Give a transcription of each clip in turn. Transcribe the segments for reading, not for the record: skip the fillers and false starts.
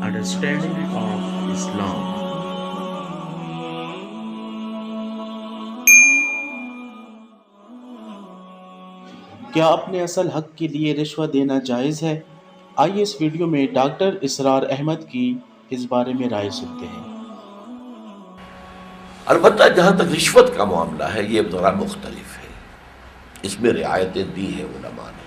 Understanding of Islam. کیا اپنے اصل حق کے لیے رشوت دینا جائز ہے؟ آئیے اس ویڈیو میں ڈاکٹر اسرار احمد کی اس بارے میں رائے سنتے ہیں۔ البتہ جہاں تک رشوت کا معاملہ ہے یہ ذرا مختلف ہے، اس میں رعایتیں دی ہیں علماء نے۔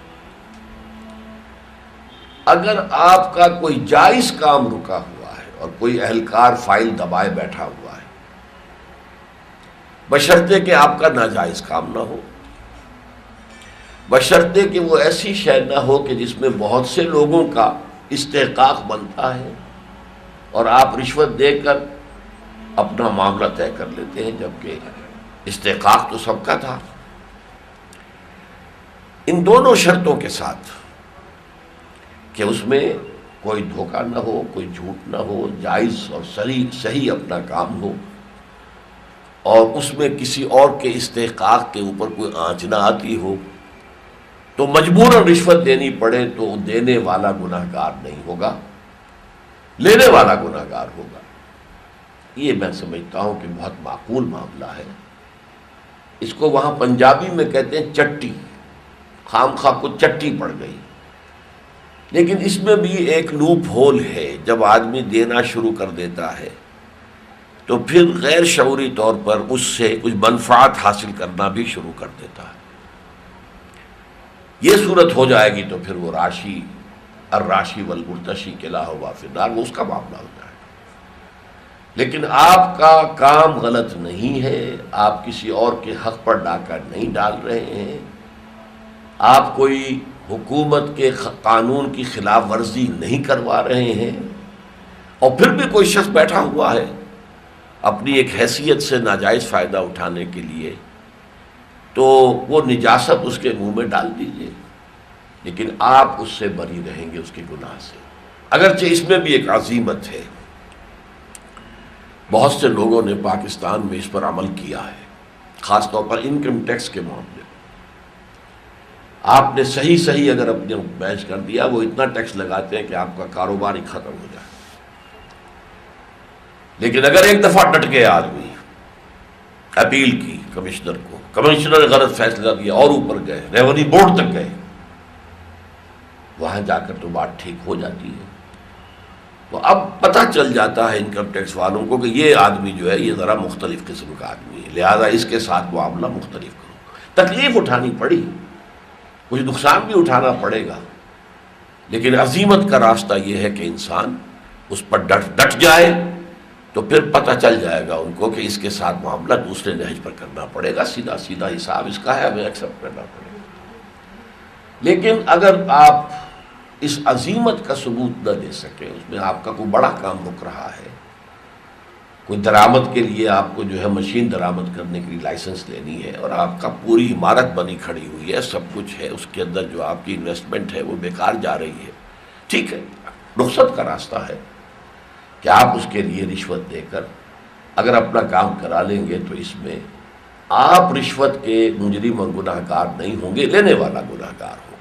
اگر آپ کا کوئی جائز کام رکا ہوا ہے اور کوئی اہلکار فائل دبائے بیٹھا ہوا ہے، بشرطے کہ آپ کا ناجائز کام نہ ہو، بشرطے کہ وہ ایسی شے نہ ہو کہ جس میں بہت سے لوگوں کا استحقاق بنتا ہے اور آپ رشوت دے کر اپنا معاملہ طے کر لیتے ہیں، جبکہ استحقاق تو سب کا تھا۔ ان دونوں شرطوں کے ساتھ کہ اس میں کوئی دھوکہ نہ ہو، کوئی جھوٹ نہ ہو، جائز اور صحیح اپنا کام ہو، اور اس میں کسی اور کے استحقاق کے اوپر کوئی آنچ نہ آتی ہو، تو مجبوراً رشوت دینی پڑے تو دینے والا گناہگار نہیں ہوگا، لینے والا گناہگار ہوگا۔ یہ میں سمجھتا ہوں کہ بہت معقول معاملہ ہے۔ اس کو وہاں پنجابی میں کہتے ہیں چٹی، خام خواہ کو چٹی پڑ گئی۔ لیکن اس میں بھی ایک لوپ ہول ہے، جب آدمی دینا شروع کر دیتا ہے تو پھر غیر شعوری طور پر اس سے کچھ منفعت حاصل کرنا بھی شروع کر دیتا ہے۔ یہ صورت ہو جائے گی تو پھر وہ راشی الراشی والمرتشی کلاہما فی النار، وہ اس کا معاملہ ہو جائے گا۔ لیکن آپ کا کام غلط نہیں ہے، آپ کسی اور کے حق پر ڈاکہ نہیں ڈال رہے ہیں، آپ کوئی حکومت کے قانون کی خلاف ورزی نہیں کروا رہے ہیں، اور پھر بھی کوئی شخص بیٹھا ہوا ہے اپنی ایک حیثیت سے ناجائز فائدہ اٹھانے کے لیے، تو وہ نجاست اس کے منہ میں ڈال دیجئے، لیکن آپ اس سے بری رہیں گے، اس کے گناہ سے۔ اگرچہ اس میں بھی ایک عزیمت ہے، بہت سے لوگوں نے پاکستان میں اس پر عمل کیا ہے، خاص طور پر انکم ٹیکس کے معاملے میں۔ آپ نے صحیح اگر اپنے میچ کر دیا، وہ اتنا ٹیکس لگاتے ہیں کہ آپ کا کاروبار ہی ختم ہو جائے۔ لیکن اگر ایک دفعہ ڈٹ گئے آدمی، اپیل کی کمشنر کو، کمشنر نے غلط فیصلہ دیا اور اوپر گئے، ریونیو بورڈ تک گئے، وہاں جا کر تو بات ٹھیک ہو جاتی ہے۔ تو اب پتہ چل جاتا ہے انکم ٹیکس والوں کو کہ یہ آدمی جو ہے یہ ذرا مختلف قسم کا آدمی ہے، لہذا اس کے ساتھ معاملہ مختلف کرو۔ تکلیف اٹھانی پڑی، کچھ نقصان بھی اٹھانا پڑے گا، لیکن عزیمت کا راستہ یہ ہے کہ انسان اس پر ڈٹ جائے، تو پھر پتہ چل جائے گا ان کو کہ اس کے ساتھ معاملہ دوسرے نہج پر کرنا پڑے گا، سیدھا حساب اس کا ہے، ہمیں ایکسپٹ کرنا پڑے گا۔ لیکن اگر آپ اس عزیمت کا ثبوت نہ دے سکیں، اس میں آپ کا کوئی بڑا کام رک رہا ہے، کوئی درآمد کے لیے آپ کو جو ہے مشین درآمد کرنے کے لیے لائسنس لینی ہے، اور آپ کا پوری عمارت بنی کھڑی ہوئی ہے، سب کچھ ہے، اس کے اندر جو آپ کی انویسٹمنٹ ہے وہ بیکار جا رہی ہے، ٹھیک ہے، رخصت کا راستہ ہے کہ آپ اس کے لیے رشوت دے کر اگر اپنا کام کرا لیں گے، تو اس میں آپ رشوت کے مجرم اور گناہگار نہیں ہوں گے، لینے والا گناہگار ہوگا۔